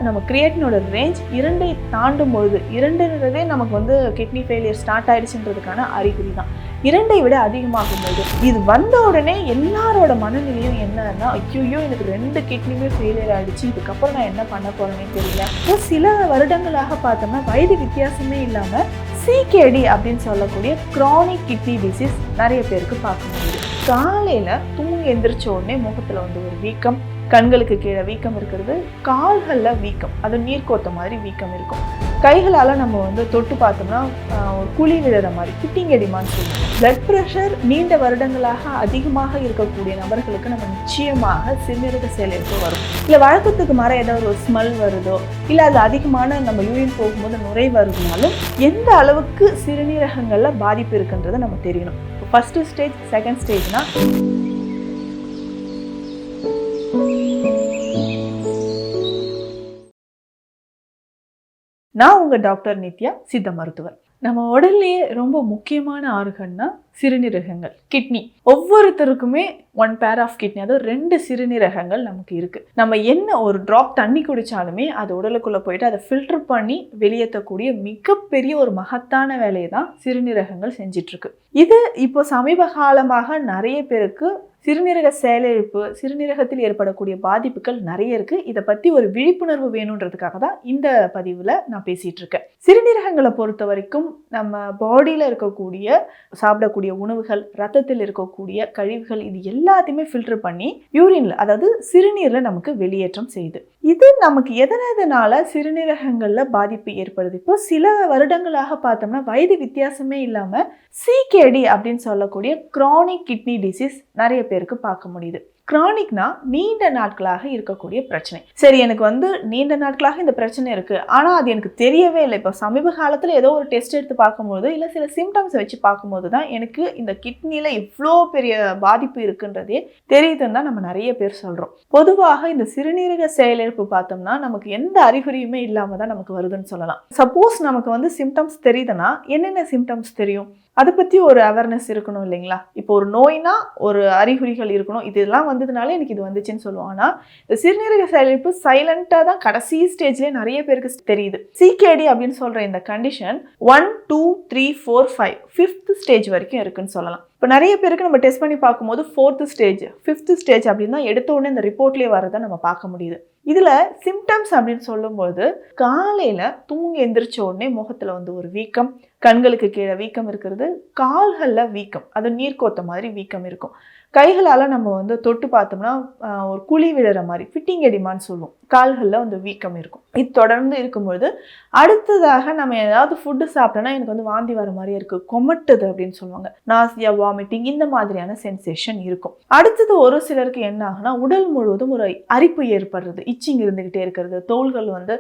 நம்ம கிரியேட்டினோட ரேஞ்ச் 2ஐ தாண்டும் பொழுது 2ன்றதே நமக்கு வந்து கிட்னி ஃபெயிலியர் ஸ்டார்ட் ஆயிடுச்சுன்றதுக்கான அறிகுறி தான். 2ஐ விட அதிகமாகும் போது இது வந்த உடனே எல்லாரோட மனநிலையும் என்னன்னா, ஐயோ எனக்கு 2 கிட்னியுமே ஃபெயிலியர் ஆயிடுச்சு, இதுக்கப்புறம் நான் என்ன பண்ண போறேன்னு தெரியல. சில வருடங்களாக பார்த்தோம்னா வயது வித்தியாசமே இல்லாம சிகேடி அப்படின்னு சொல்லக்கூடிய கிரானிக் கிட்னி டிசீஸ் நிறைய பேருக்கு பார்க்க முடியுது. காலையில தூங்கி எந்திரிச்ச உடனே முகத்துல வந்து ஒரு வீக்கம், கண்களுக்கு கீழே வீக்கம் இருக்கிறது, கால்களில் வீக்கம், அது நீர்க்கோத்த மாதிரி வீக்கம் இருக்கும். கைகளால் நம்ம வந்து தொட்டு பார்த்தோம்னா ஒரு குழி விழுற மாதிரி ஃபிட்டிங் எடிமான்னு சொல்லுவோம். பிளட் ப்ரெஷர் நீண்ட வருடங்களாக அதிகமாக இருக்கக்கூடிய நபர்களுக்கு நம்ம நிச்சயமாக சிறுநீரக செயலிழப்பு வரும். இல்லை வழக்கத்துக்கு மாற ஏதாவது ஒரு ஸ்மெல் வருதோ, இல்லை அது அதிகமான நம்ம யூரின் போகும்போது நுரை வருதுனாலும் எந்த அளவுக்கு சிறுநீரகங்களில் பாதிப்பு இருக்குன்றதை நம்ம தெரியணும். ஃபர்ஸ்ட் ஸ்டேஜ், செகண்ட் ஸ்டேஜ்னா நான் உங்கள் டாக்டர் நித்யா, சித்த மருத்துவர். நம்ம உடல்லையே ரொம்ப முக்கியமான ஆர்கன்னா சிறுநீரகங்கள், கிட்னி. ஒவ்வொருத்தருக்குமே 1 பேர் ஆஃப் கிட்னி, அதாவது 2 சிறுநீரகங்கள் நமக்கு இருக்கு. நம்ம என்ன ஒரு ட்ராப் தண்ணி குடிச்சாலுமே அது உடலுக்குள்ள போயிட்டு அதை ஃபில்டர் பண்ணி வெளியேற்றக்கூடிய மிகப்பெரிய ஒரு மகத்தான வேலையை தான் சிறுநீரகங்கள் செஞ்சிட்டு இருக்கு. இது இப்போ சமீப காலமாக நிறைய பேருக்கு சிறுநீரக செயலிழப்பு, சிறுநீரகத்தில் ஏற்படக்கூடிய பாதிப்புகள் நிறைய இருக்கு. இதை பத்தி ஒரு விழிப்புணர்வு வேணுன்றதுக்காக தான் இந்த பதிவுல நான் பேசிட்டு இருக்கேன். சிறுநீரகங்களை பொறுத்த வரைக்கும் நம்ம பாடியில இருக்கக்கூடிய சாப்பிடக்கூடிய உணவுகள், ரத்தத்தில் இருக்கக்கூடிய கழிவுகள், இது எல்லாத்தையுமே ஃபில்டர் பண்ணி யூரின்ல, அதாவது சிறுநீர்ல நமக்கு வெளியேற்றம் செய்யுது. இது நமக்கு எதனால சிறுநீரகங்கள்ல பாதிப்பு ஏற்படுது? இப்போ சில வருடங்களாக பார்த்தோம்னா வயது வித்தியாசமே இல்லாம சிகேடி அப்படின்னு சொல்லக்கூடிய கிரானிக் கிட்னி டிசீஸ் நிறைய பேருக்கு பார்க்க முடியுது. கிரானிக்னா நீண்ட நாட்களாக இருக்கக்கூடிய பிரச்சனை. சரி, எனக்கு வந்து நீண்ட நாட்களாக இந்த பிரச்சனை இருக்கு, ஆனா அது எனக்கு தெரியவே இல்லை. இப்போ சமீப காலத்துல ஏதோ ஒரு டெஸ்ட் எடுத்து பார்க்கும்போது, இல்லை சில சிம்டம்ஸ் வச்சு பார்க்கும்போது தான் எனக்கு இந்த கிட்னில இவ்வளோ பெரிய பாதிப்பு இருக்குன்றதே தெரியுதுன்னு தான் நம்ம நிறைய பேர் சொல்றோம். பொதுவாக இந்த சிறுநீரக செயலிழப்பு பார்த்தோம்னா நமக்கு எந்த அறிகுறியுமே இல்லாம தான் நமக்கு வருதுன்னு சொல்லலாம். சப்போஸ் நமக்கு வந்து சிம்டம்ஸ் தெரியுதுன்னா என்னென்ன சிம்டம்ஸ் தெரியும், அதை பற்றி ஒரு அவேர்னஸ் இருக்கணும் இல்லைங்களா? இப்போ ஒரு நோய்னா ஒரு அறிகுறிகள் இருக்கணும், இதெல்லாம் வந்ததுனால எனக்கு இது வந்துச்சுன்னு சொல்லுவோம். ஆனால் இந்த சிறுநீரக செயலிழப்பு சைலண்டாக தான் கடைசி ஸ்டேஜ்லேயே நிறைய பேருக்கு தெரியுது. சிகேடி அப்படின்னு சொல்கிற இந்த கண்டிஷன் 1, 2, 3, 4, 5 5th ஸ்டேஜ் வரைக்கும் இருக்குன்னு சொல்லலாம். இப்போ நிறைய பேருக்கு நம்ம டெஸ்ட் பண்ணி பார்க்கும்போது 4th ஸ்டேஜ், 5th ஸ்டேஜ் அப்படின்னு தான் எடுத்த உடனே இந்த ரிப்போர்ட்லேயே வரதை நம்ம பார்க்க முடியுது. இதில் சிம்டம்ஸ் அப்படின்னு சொல்லும்போது காலையில் தூங்கி எந்திரிச்ச உடனே முகத்தில் வந்து ஒரு வீக்கம், கண்களுக்கு கீழே வீக்கம் இருக்கிறது, கால்களில் வீக்கம், அது நீர்க்கோத்த மாதிரி வீக்கம் இருக்கும். கைகளால் நம்ம வந்து தொட்டு பார்த்தோம்னா ஒரு குழி விழுற மாதிரி ஃபிட்டிங் எடிமான்னு சொல்லுவோம். கால்களில் வந்து வீக்கம் இருக்கும். இது தொடர்ந்து இருக்கும்பொழுது அடுத்ததாக நம்ம ஏதாவது ஃபுட்டு சாப்பிட்டோன்னா எனக்கு வந்து வாந்தி வர மாதிரியே இருக்குது, கொமட்டுது அப்படின்னு சொல்லுவாங்க. நாசியா, வாமிட்டிங், இந்த மாதிரியான சென்சேஷன் இருக்கும். அடுத்தது ஒரு சிலருக்கு என்ன ஆகுனா உடல் முழுவதும் ஒரு அரிப்பு ஏற்படுறது, இச்சிங் இருந்துக்கிட்டே இருக்கிறது, தோள்கள் வந்து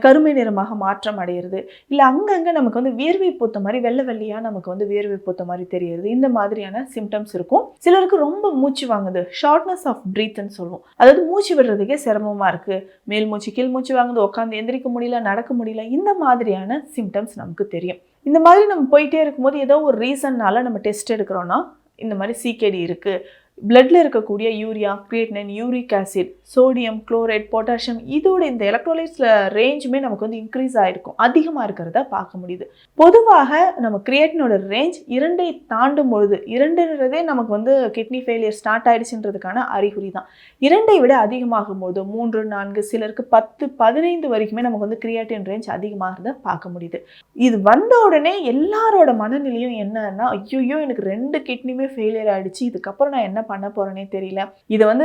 கருமை நிறமாக மாற்றம் அடைகிறது, இல்லை அங்கங்கே நமக்கு வந்து வேர்வை பூத்த மாதிரி வெள்ளை வெள்ளையாக நமக்கு வந்து வேர்வை பூத்த மாதிரி தெரியுது. இந்த மாதிரியான சிம்டம்ஸ் இருக்கும். சிலருக்கு ரொம்ப மூச்சு வாங்குது, ஷார்ட்னஸ் ஆஃப் பிரீத்ன்னு சொல்லுவோம். அதாவது மூச்சு விடுறதுக்கே சிரமமாக இருக்குது, மேல் மூச்சு கீழ் மூச்சு வாங்குது, உட்காந்து எந்திரிக்க முடியல, நடக்க முடியல, இந்த மாதிரியான சிம்டம்ஸ் நமக்கு தெரியும். இந்த மாதிரி நம்ம போயிட்டே இருக்கும்போது ஏதோ ஒரு ரீசன்னால நம்ம டெஸ்ட் எடுக்கிறோன்னா இந்த மாதிரி சிகேடி இருக்குது, பிளட்ல இருக்கக்கூடிய urea, creatinine, uric acid, sodium, chloride, potassium, இதோட இந்த எலக்ட்ரோலைட்ஸ்ல ரேஞ்சுமே நமக்கு வந்து இன்க்ரீஸ் ஆகிருக்கும், அதிகமாக இருக்கிறத பார்க்க முடியுது. பொதுவாக நம்ம கிரியேட்டினோட ரேஞ்ச் 2ஐ தாண்டும் பொழுது 2ன்றதே நமக்கு வந்து கிட்னி ஃபெயிலியர் ஸ்டார்ட் ஆயிடுச்சுன்றதுக்கான அறிகுறி தான். 2ஐ விட அதிகமாகும் போது 3, 4, சிலருக்கு 10, 15 வரைக்குமே நமக்கு வந்து கிரியேட்டின் ரேஞ்ச் அதிகமாகிறத பார்க்க முடியுது. இது வந்த உடனே எல்லாரோட மனநிலையும் என்னன்னா, ஐயோ எனக்கு 2 கிட்னியுமே ஃபெயிலியர் ஆயிடுச்சு, இதுக்கப்புறம் நான் என்ன பண்ண போறேனே தெரியல,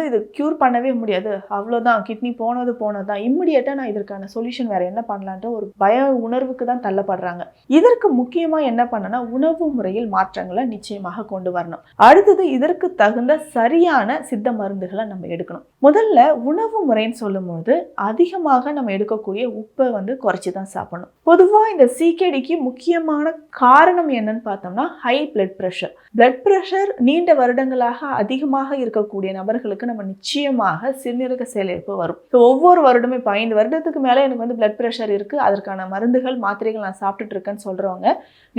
இது கியூர் பண்ணவே முடியாது, அவ்வளோதான், கிட்னி போனதுதான், இம்மிடியேட்டா நான் இதற்கான சொல்யூஷன் வேற என்ன பண்ணலான்ற ஒரு பய உணர்வுக்கு தான் தள்ளப்படுறாங்க. இதற்கு முக்கியமா என்ன பண்ணனா உணவு முறையில் மாற்றங்களை நிச்சயமாக கொண்டு வரணும். அடுத்தது இதற்கு தகுந்த சரியான சித்த மருந்துகளை நம்ம எடுக்கணும். முதல்ல உணவு முறைன்னு சொல்லும்போது அதிகமாக நம்ம எடுக்கக்கூடிய உப்பை வந்து குறைச்சி தான் சாப்பிடணும். பொதுவாக இந்த சிகேடிக்கு முக்கியமான காரணம் என்னன்னு பார்த்தோம்னா high blood pressure. Blood pressure நீண்ட வருடங்களாக அதிகமாக இருக்கக்கூடிய நபர்களுக்கு நம்ம நிச்சயமாக சிறுநீரக செயலிழப்பு வரும். ஸோ ஒவ்வொரு வருடமே இப்போ 5 வருடத்துக்கு மேலே எனக்கு வந்து பிளட் ப்ரெஷர் இருக்குது, அதற்கான மருந்துகள் மாத்திரைகள் நான் சாப்பிட்டுட்டு இருக்கேன்னு சொல்கிறவங்க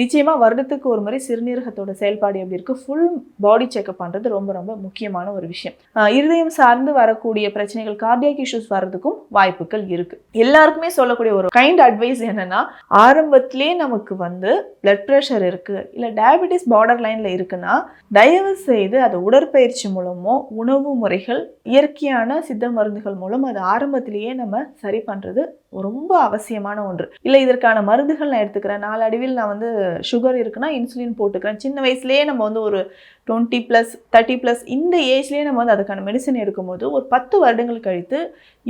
நிச்சயமாக வருடத்துக்கு ஒரு முறை சிறுநீரகத்தோட செயல்பாடு எப்படி இருக்குது ஃபுல் பாடி செக்அப் பண்ணுறது ரொம்ப ரொம்ப முக்கியமான ஒரு விஷயம். இருதயம் சார்ந்து வரக்கூடிய பிரச்சனைகள் கார்டியாக் இஷ்யூஸ் வர்றதுக்கும் வாய்ப்புகள் இருக்குது. எல்லாருக்குமே சொல்லக்கூடிய ஒரு கைண்ட் அட்வைஸ் என்னன்னா, ஆரம்பத்திலேயே நமக்கு வந்து பிளட் ப்ரெஷர் இருக்குது இல்லை டயபெட்டிஸ் பார்டர் லைனில் இருக்குன்னா தயவு செய்து அது உடற்பயிற்சி மூலமோ உணவு முறைகள் இயற்கையான சித்த மருந்துகள் மூலம் அது ஆரம்பத்திலேயே நம்ம சரி பண்ணுறது ரொம்ப அவசியமான ஒன்று. இல்லை இதற்கான மருந்துகள் நான் எடுத்துக்கிறேன், நாளடைவில் நான் வந்து சுகர் இருக்குன்னா இன்சுலின் போட்டுக்கிறேன், சின்ன வயசுலேயே நம்ம வந்து ஒரு 20+, 30+ இந்த ஏஜ்லேயே நம்ம வந்து அதுக்கான மெடிசன் எடுக்கும்போது ஒரு 10 வருடங்கள் கழித்து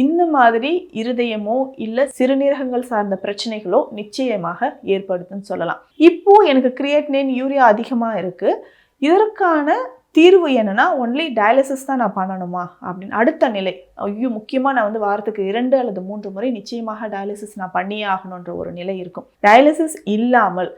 இந்த மாதிரி இருதயமோ இல்லை சிறுநீரகங்கள் சார்ந்த பிரச்சனைகளோ நிச்சயமாக ஏற்படுதுன்னு சொல்லலாம். இப்போ எனக்கு கிரியேட்டினின் யூரியா அதிகமாக இருக்குது, இதற்கான தீர்வு என்னன்னா ஒன்லி டயாலிசிஸ் தான் நான் பண்ணணுமா அப்படின்னு அடுத்த நிலை. ஐயோ முக்கியமாக நான் வந்து வாரத்துக்கு 2 அல்லது 3 முறை நிச்சயமாக டயாலிசிஸ் நான் பண்ணியே ஆகணுன்ற ஒரு நிலை இருக்கும். டயாலிசிஸ் இல்லாமல்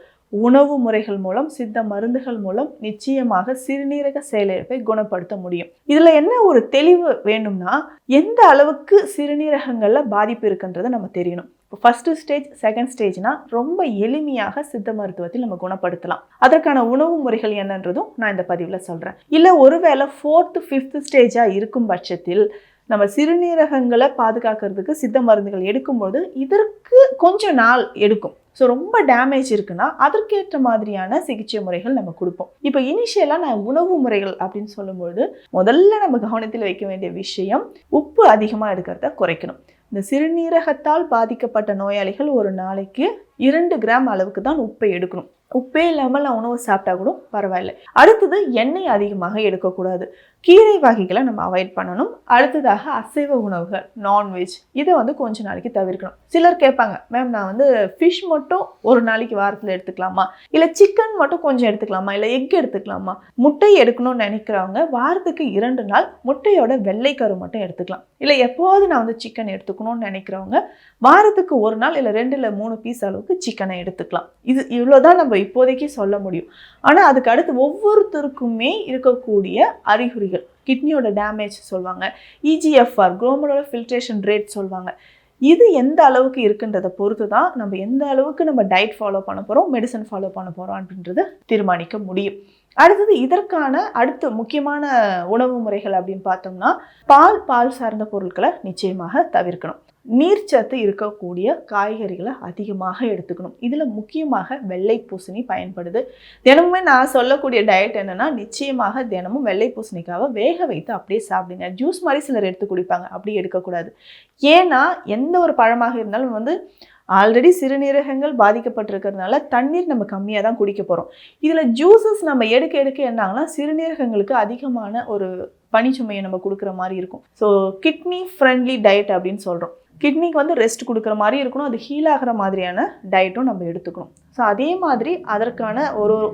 உணவு முறைகள் மூலம் சித்த மருந்துகள் மூலம் நிச்சயமாக சிறுநீரக செயலிழப்பை குணப்படுத்த முடியும். இதுல என்ன ஒரு தெளிவு வேணும்னா, எந்த அளவுக்கு சிறுநீரகங்கள்ல பாதிப்பு இருக்குன்றதை நம்ம தெரியணும். இப்போ ஃபர்ஸ்ட் ஸ்டேஜ், செகண்ட் ஸ்டேஜ்னா ரொம்ப எளிமையாக சித்த மருத்துவத்தில் நம்ம குணப்படுத்தலாம். அதற்கான உணவு முறைகள் என்னன்றதும் நான் இந்த பதிவில் சொல்கிறேன். இல்லை ஒருவேளை 4th, 5th ஸ்டேஜாக இருக்கும் பட்சத்தில் நம்ம சிறுநீரகங்களை பாதுகாக்கிறதுக்கு சித்த மருந்துகள் எடுக்கும்போது இதற்கு கொஞ்சம் நாள் எடுக்கும். ஸோ ரொம்ப டேமேஜ் இருக்குன்னா அதற்கேற்ற மாதிரியான சிகிச்சை முறைகள் நம்ம கொடுப்போம். இப்போ இனிஷியலாக நான் உணவு முறைகள் அப்படின்னு சொல்லும்போது முதல்ல நம்ம கவனத்தில் வைக்க வேண்டிய விஷயம் உப்பு அதிகமாக எடுக்கிறத குறைக்கணும். இந்த சிறுநீரகத்தால் பாதிக்கப்பட்ட நோயாளிகள் ஒரு நாளைக்கு 2 கிராம் அளவுக்கு தான் உப்பை எடுக்கணும். உப்பே இல்லாமல் நான் உணவு சாப்பிட்டா கூட பரவாயில்லை. அடுத்தது எண்ணெய் அதிகமாக எடுக்கக்கூடாது. கீரை வகைகளை நம்ம அவாய்ட் பண்ணணும். அடுத்ததாக அசைவ உணவுகள், நான்வெஜ் இதை வந்து கொஞ்ச நாளைக்கு தவிர்க்கணும். சிலர் கேட்பாங்க, மேம் நான் வந்து ஃபிஷ் மட்டும் ஒரு நாளைக்கு வாரத்தில் எடுத்துக்கலாமா, இல்லை சிக்கன் மட்டும் கொஞ்சம் எடுத்துக்கலாமா, இல்லை எக் எடுத்துக்கலாமா? முட்டை எடுக்கணும்னு நினைக்கிறவங்க வாரத்துக்கு 2 நாள் முட்டையோட வெள்ளைக்கரு மட்டும் எடுத்துக்கலாம். இல்லை எப்போவாவது நான் வந்து சிக்கன் எடுத்துக்கணும்னு நினைக்கிறவங்க வாரத்துக்கு 1 நாள் இல்லை 2 இல்லை 3 பீஸ் அளவுக்கு சிக்கனை எடுத்துக்கலாம். இது இவ்வளோதான் நம்ம இப்போதைக்கு சொல்ல முடியும். ஆனால் அதுக்கு அடுத்து ஒவ்வொருத்தருக்குமே இருக்கக்கூடிய அறிகுறிகள், கிட்னியோட டேமேஜ் சொல்லுவாங்க, EGFR குளோமருலர் ஃபில்ட்ரேஷன் ரேட் சொல்லுவாங்க. இது எந்த அளவுக்கு இருக்குன்றதை பொறுத்து தான் நம்ம எந்த அளவுக்கு நம்ம டயட் ஃபாலோ பண்ண போகிறோம், மெடிசன் ஃபாலோ பண்ண போகிறோம் அப்படின்றத தீர்மானிக்க முடியும். அடுத்தது இதற்கான அடுத்த முக்கியமான உணவு முறைகள் அப்படின்னு பார்த்தோம்னா, பால் சார்ந்த பொருட்களை நிச்சயமாக தவிர்க்கணும். நீர்ச்சத்து இருக்கக்கூடிய காய்கறிகளை அதிகமாக எடுத்துக்கணும். இதில் முக்கியமாக வெள்ளை பூசணி பயன்படுது. தினமுமே நான் சொல்லக்கூடிய டயட் என்னென்னா, நிச்சயமாக தினமும் வெள்ளை பூசணிக்காவை வேக வைத்து அப்படியே சாப்பிடுங்க. ஜூஸ் மாதிரி சிலர் எடுத்து குடிப்பாங்க, அப்படி எடுக்கக்கூடாது. ஏன்னா எந்த ஒரு பழமாக இருந்தாலும் வந்து ஆல்ரெடி சிறுநீரகங்கள் பாதிக்கப்பட்டிருக்கிறதுனால தண்ணீர் நம்ம கம்மியாக தான் குடிக்க போகிறோம். இதில் ஜூஸஸ் நம்ம எடுக்க என்னாங்கன்னா சிறுநீரகங்களுக்கு அதிகமான ஒரு பனிச்சுமையை நம்ம கொடுக்குற மாதிரி இருக்கும். ஸோ கிட்னி ஃப்ரெண்ட்லி டயட் அப்படின்னு சொல்கிறோம். கிட்னிக்கு வந்து ரெஸ்ட் கொடுக்குற மாதிரி இருக்கணும், அது ஹீல் ஆகிற மாதிரியான டயட்டும் நம்ம எடுத்துக்கணும். ஸோ அதே மாதிரி அதற்கான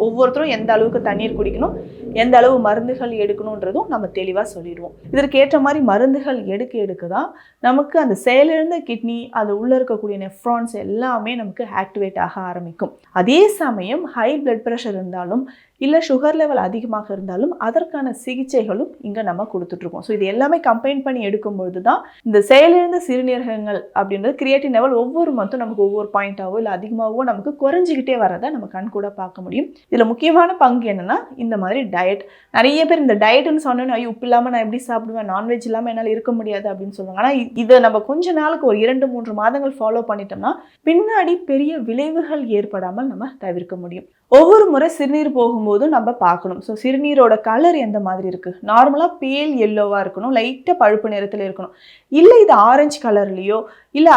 ஒவ்வொருத்தரும் எந்த அளவுக்கு தண்ணீர் குடிக்கணும், எந்த அளவு மருந்துகள் எடுக்கணுன்றதும் நம்ம தெளிவாக சொல்லிடுவோம். இதற்கு ஏற்ற மாதிரி மருந்துகள் எடுக்க தான் நமக்கு அந்த செயலிழந்த கிட்னி, அது உள்ளே இருக்கக்கூடிய நெஃப்ரான்ஸ் எல்லாமே நமக்கு ஆக்டிவேட் ஆக ஆரம்பிக்கும். அதே சமயம் ஹை பிளட் ப்ரெஷர் இருந்தாலும் இல்லை சுகர் லெவல் அதிகமாக இருந்தாலும் அதற்கான சிகிச்சைகளும் இங்கே நம்ம கொடுத்துட்ருக்கோம். ஸோ இது எல்லாமே கம்பைன் பண்ணி எடுக்கும்பொழுது தான் இந்த செயலிழந்த சிறுநீரகங்கள் அப்படின்றது கிரியேட்டின் லெவல் ஒவ்வொரு மந்த்தும் நமக்கு ஒவ்வொரு பாயிண்ட்டாவோ இல்லை அதிகமாகவோ நமக்கு குறைஞ்சிக்கிட்டே வரதை நம்ம கண் கூட பார்க்க முடியும். இதில் முக்கியமான பங்கு என்னென்னா இந்த மாதிரி டயட். நிறைய பேர் இந்த டயட்னு சொன்னோன்னு ஐயோ உப்பு இல்லாமல் நான் எப்படி சாப்பிடுவேன், நான்வெஜ் இல்லாமல் என்னால் இருக்க முடியாது அப்படின்னு சொல்லுவாங்க. ஆனால் இதை நம்ம கொஞ்ச நாளுக்கு ஒரு 2-3 மாதங்கள் ஃபாலோ பண்ணிட்டோம்னா பின்னாடி பெரிய விளைவுகள் ஏற்படாமல் நம்ம தவிர்க்க முடியும். ஒவ்வொரு முறை சிறுநீர் போகும்போதும் நம்ம பார்க்கணும். ஸோ சிறுநீரோட கலர் எந்த மாதிரி இருக்குது, நார்மலாக பேல் எல்லோவாக இருக்கணும், லைட்டாக பழுப்பு நிறத்தில் இருக்கணும். இல்லை இது ஆரஞ்சு கலர்லேயோ இல்லை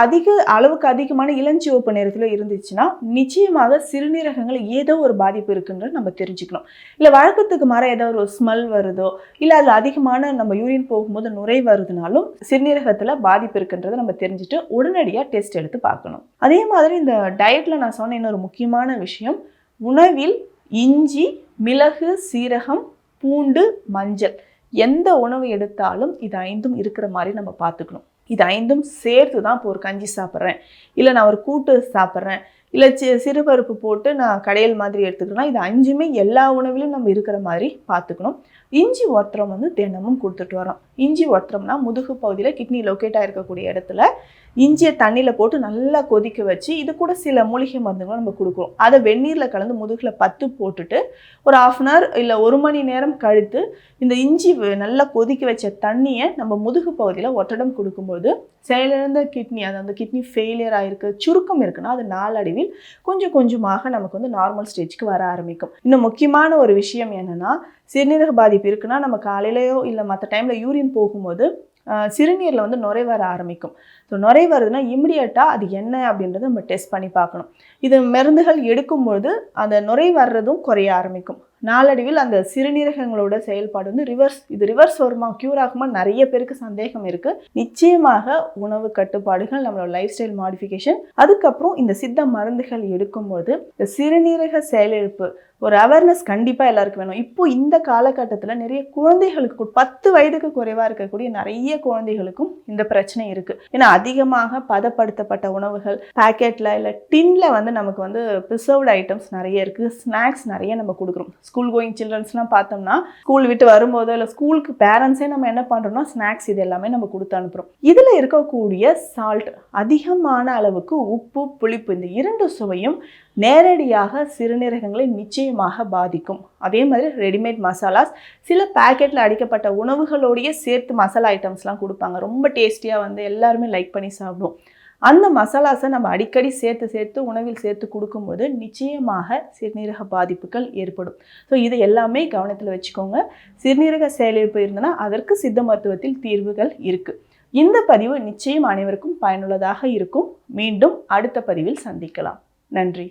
அளவுக்கு அதிகமான இளஞ்சிவப்பு நிறத்தில் இருந்துச்சுன்னா நிச்சயமாக சிறுநீரகங்கள் ஏதோ ஒரு பாதிப்பு இருக்குன்றது நம்ம தெரிஞ்சுக்கணும். இல்லை வழக்கத்துக்கு மாற ஏதோ ஒரு ஸ்மெல் வருதோ இல்லை அதில் அதிகமான நம்ம யூரின் போகும்போது நுரை வருதுனாலும் சிறுநீரகத்தில் பாதிப்பு இருக்குன்றதை நம்ம தெரிஞ்சுட்டு உடனடியாக டெஸ்ட் எடுத்து பார்க்கணும். அதே மாதிரி இந்த டயட்டில் நான் சொன்ன இன்னொரு முக்கியமான விஷயம், உணவில் இஞ்சி, மிளகு, சீரகம், பூண்டு, மஞ்சள் எந்த உணவு எடுத்தாலும் இது 5ம் இருக்கிற மாதிரி நம்ம பார்த்துக்கணும். இது 5ம் சேர்த்து தான் இப்போ ஒரு கஞ்சி சாப்பிட்றேன், இல்லை நான் ஒரு கூட்டு சாப்பிட்றேன், இல்லை சிறுபருப்பு போட்டு நான் கடையல் மாதிரி எடுத்துக்கிறேன்னா இது 5மே எல்லா உணவிலும் நம்ம இருக்கிற மாதிரி பார்த்துக்கணும். இஞ்சி ஒத்தரம் வந்து தினமும் கொடுத்துட்டு வரோம். இஞ்சி ஒத்தரம்னா முதுகு பகுதியில் கிட்னி லொக்கேட் ஆகிருக்கக்கூடிய இடத்துல இஞ்சியை தண்ணியில் போட்டு நல்லா கொதிக்க வச்சு இது கூட சில மூலிகை மருந்துகளும் நம்ம கொடுக்குறோம். அதை வெந்நீரில் கலந்து முதுகில் 10 போட்டுட்டு ஒரு 1/2 hour இல்லை 1 மணி நேரம் கழித்து இந்த இஞ்சி நல்லா கொதிக்க வச்ச தண்ணியை நம்ம முதுகு பகுதியில் ஒற்றடம் கொடுக்கும்போது செயலிழந்த கிட்னி, அதாவது கிட்னி ஃபெயிலியர் ஆகிருக்கு, சுருக்கம் இருக்குன்னா அது நாளடைவில் கொஞ்சம் கொஞ்சமாக நமக்கு வந்து நார்மல் ஸ்டேஜ்க்கு வர ஆரம்பிக்கும். இன்னும் முக்கியமான ஒரு விஷயம் என்னென்னா, சிறுநீரக பாதிப்பு இருக்குன்னா நம்ம காலையிலையோ இல்லை மற்ற டைமில் யூரின் போகும்போது சிறுநீரில் வந்து நுரை வர ஆரம்பிக்கும். ஸோ நுரை வருதுன்னா இம்மிடியட்டாக அது என்ன அப்படின்றத நம்ம டெஸ்ட் பண்ணி பார்க்கணும். இது மருந்துகள் எடுக்கும்போது அந்த நுரை வர்றதும் குறைய ஆரம்பிக்கும். நாளடைவில் அந்த சிறுநீரகங்களோட செயல்பாடு வந்து ரிவர்ஸ் வருமா, க்யூர் ஆகுமா, நிறைய பேருக்கு சந்தேகம் இருக்குது. நிச்சயமாக உணவு கட்டுப்பாடுகள், நம்மளோட லைஃப் ஸ்டைல் மாடிஃபிகேஷன், அதுக்கப்புறம் இந்த சித்த மருந்துகள் எடுக்கும்போது இந்த சிறுநீரக செயலிழப்பு ஒரு அவேர்னஸ் கண்டிப்பாக எல்லாருக்கும் வேணும். இப்போ இந்த காலகட்டத்தில் நிறைய குழந்தைகளுக்கு 10 வயதுக்கு குறைவாக இருக்கக்கூடிய நிறைய குழந்தைகளுக்கும் இந்த பிரச்சனை இருக்குது. ஏன்னா அதிகமாக பதப்படுத்தப்பட்ட உணவுகள் பேக்கெட்டில் இல்லை டின்னில் வந்து நமக்கு வந்து ப்ரிசர்வ்டு ஐட்டம்ஸ் நிறைய இருக்குது. ஸ்நாக்ஸ் நிறைய நம்ம கொடுக்குறோம். ஸ்கூல் கோயிங் சில்ட்ரன்ஸ்லாம் பார்த்தோம்னா ஸ்கூல் விட்டு வரும்போதோ இல்லை ஸ்கூலுக்கு பேரண்ட்ஸே நம்ம என்ன பண்ணுறோம்னா ஸ்நாக்ஸ் இது எல்லாமே நம்ம கொடுத்து அனுப்புகிறோம். இதில் இருக்கக்கூடிய சால்ட், அதிகமான அளவுக்கு உப்பு, புளிப்பு, இந்த 2 சுவையும் நேரடியாக சிறுநீரகங்களை நிச்சயமாக பாதிக்கும். அதே மாதிரி ரெடிமேட் மசாலாஸ், சில பேக்கெட்டில் அடிக்கப்பட்ட உணவுகளோடைய சேர்த்து மசாலா ஐட்டம்ஸ்லாம் கொடுப்பாங்க. ரொம்ப டேஸ்டியாக வந்து எல்லாருமே லைக் பண்ணி சாப்பிடுவோம். அந்த மசாலாஸை நம்ம அடிக்கடி சேர்த்து உணவில் சேர்த்து கொடுக்கும்போது நிச்சயமாக சிறுநீரக பாதிப்புகள் ஏற்படும். ஸோ இது எல்லாமே கவனத்தில் வச்சுக்கோங்க. சிறுநீரக செயலிழப்பு இருந்ததுன்னா அதற்கு சித்த மருத்துவத்தில் தீர்வுகள் இருக்குது. இந்த பதிவு நிச்சயம் அனைவருக்கும் பயனுள்ளதாக இருக்கும். மீண்டும் அடுத்த பதிவில் சந்திக்கலாம். நன்றி.